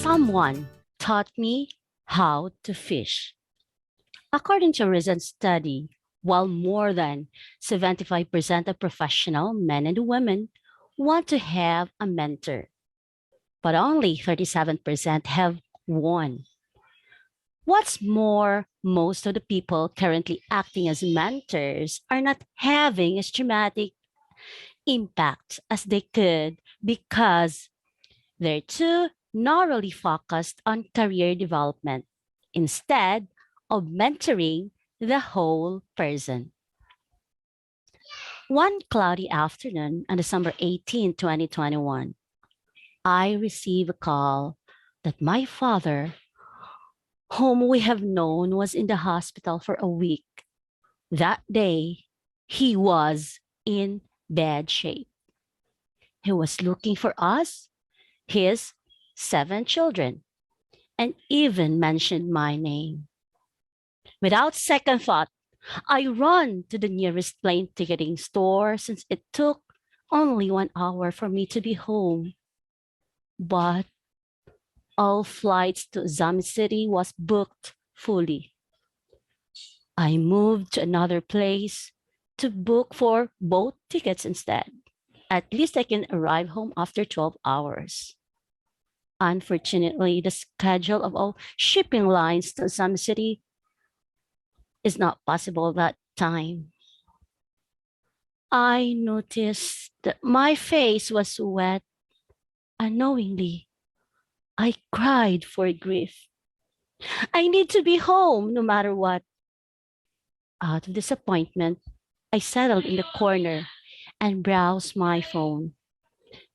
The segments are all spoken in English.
Someone taught me how to fish. According to a recent study, while more than 75% of professional men and women want to have a mentor, but only 37% have one. What's more, most of the people currently acting as mentors are not having as dramatic impact as they could because they're too narrowly focused on career development instead of mentoring the whole person. One cloudy afternoon on December 18, 2021, I received a call that my father, whom we have known was in the hospital for a week, that day he was in bad shape. He was looking for us, his 7 children, and even mentioned my name. Without second thought, I run to the nearest plane ticketing store since it took only 1 hour for me to be home. But all flights to Zami City was booked fully. I moved to another place to book for both tickets instead. At least I can arrive home after 12 hours. Unfortunately, the schedule of all shipping lines to Zami City is not possible that time. I noticed that my face was wet. Unknowingly, I cried for grief. I need to be home no matter what. Out of disappointment, I settled in the corner and browsed my phone.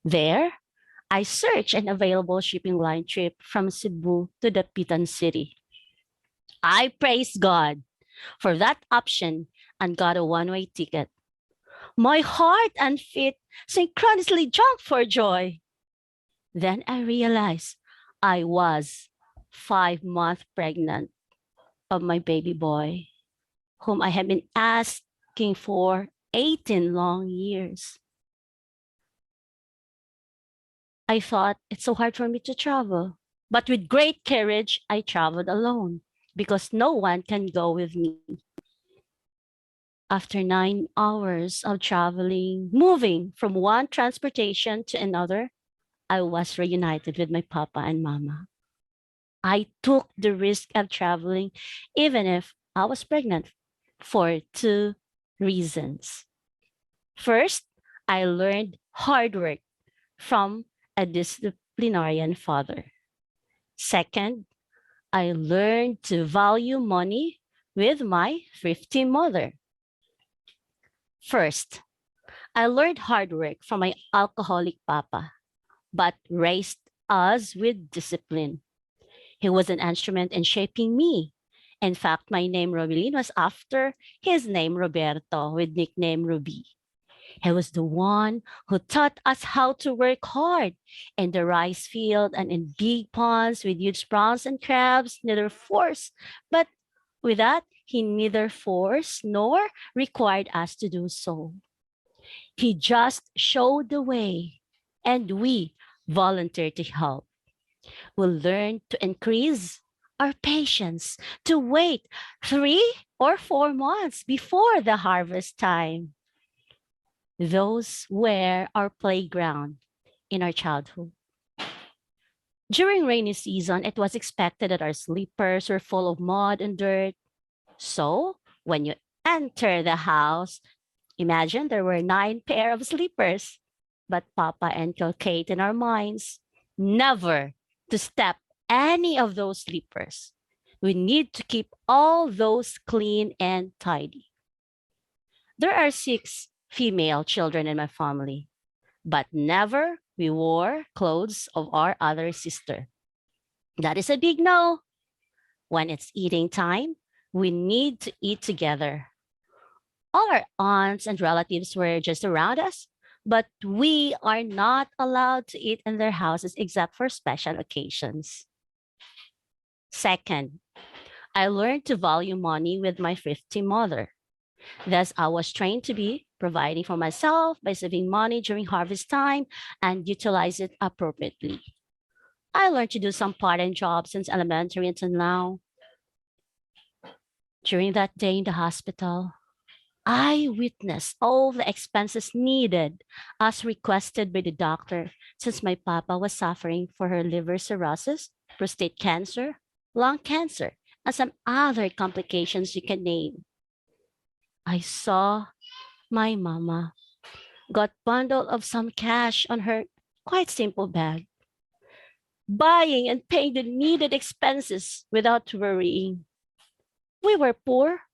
There, I searched an available shipping line trip from Cebu to the Pitan City. I praised God for that option and got a one-way ticket. My heart and feet synchronously jumped for joy. Then I realized I was 5 months pregnant of my baby boy, whom I had been asking for 18 long years. I thought it's so hard for me to travel, but with great courage, I traveled alone because no one can go with me. After 9 hours of traveling, moving from one transportation to another, I was reunited with my papa and mama. I took the risk of traveling, even if I was pregnant, for 2 reasons. First, I learned hard work from a disciplinarian father. Second, I learned to value money with my thrifty mother. First, I learned hard work from my alcoholic papa, but raised us with discipline. He was an instrument in shaping me. In fact, my name Rubilyn was after his name Roberto with nickname Ruby. He was the one who taught us how to work hard in the rice field and in big ponds with huge prawns and crabs, neither forced, but with that, he neither forced nor required us to do so. He just showed the way, and we volunteered to help. We'll learn to increase our patience, to wait 3 or 4 months before the harvest time. Those were our playground in our childhood. During rainy season, it was expected that our slippers were full of mud and dirt. So when you enter the house, imagine there were 9 pair of slippers. But Papa inculcated in our minds never to step any of those slippers. We need to keep all those clean and tidy. There are 6 female children in my family, but never we wore clothes of our other sister. That is a big no. When it's eating time, we need to eat together. All our aunts and relatives were just around us, but we are not allowed to eat in their houses except for special occasions. Second, I learned to value money with my thrifty mother. Thus, I was trained to be providing for myself by saving money during harvest time and utilize it appropriately. I learned to do some part-time jobs since elementary until now. During that day in the hospital, I witnessed all the expenses needed as requested by the doctor since my papa was suffering for her liver cirrhosis, prostate cancer, lung cancer, and some other complications you can name. I saw my mama got bundle of some cash on her quite simple bag, buying and paying the needed expenses without worrying. We were poor,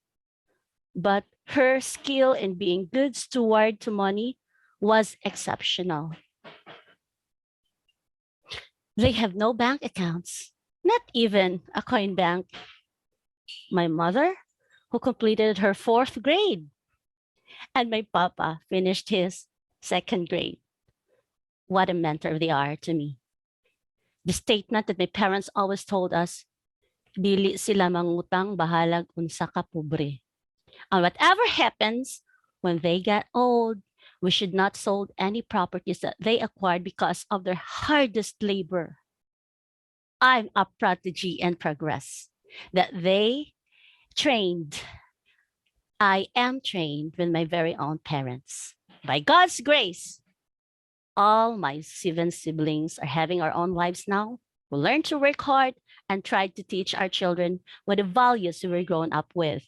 but her skill in being good steward to money was exceptional. They have no bank accounts, not even a coin bank. My mother, who completed her fourth grade, and my papa finished his second grade. What a mentor they are to me. The statement that my parents always told us, dili sila mangutang bahalag unsa ka pobre. And whatever happens, when they get old, we should not sold any properties that they acquired because of their hardest labor. I'm a prodigy in progress that they trained. I am trained with my very own parents. By God's grace, all my 7 siblings are having our own lives now. We learn to work hard and try to teach our children what the values we were grown up with.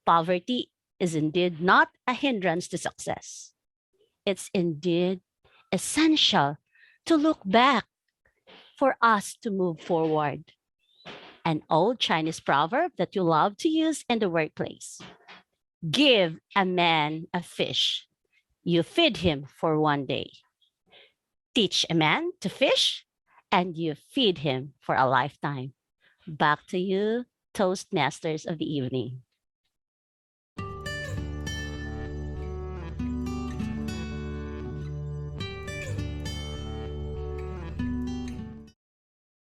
Poverty is indeed not a hindrance to success. It's indeed essential to look back for us to move forward. An old Chinese proverb that you love to use in the workplace. Give a man a fish, you feed him for one day. Teach a man to fish, and you feed him for a lifetime. Back to you, Toastmasters of the evening.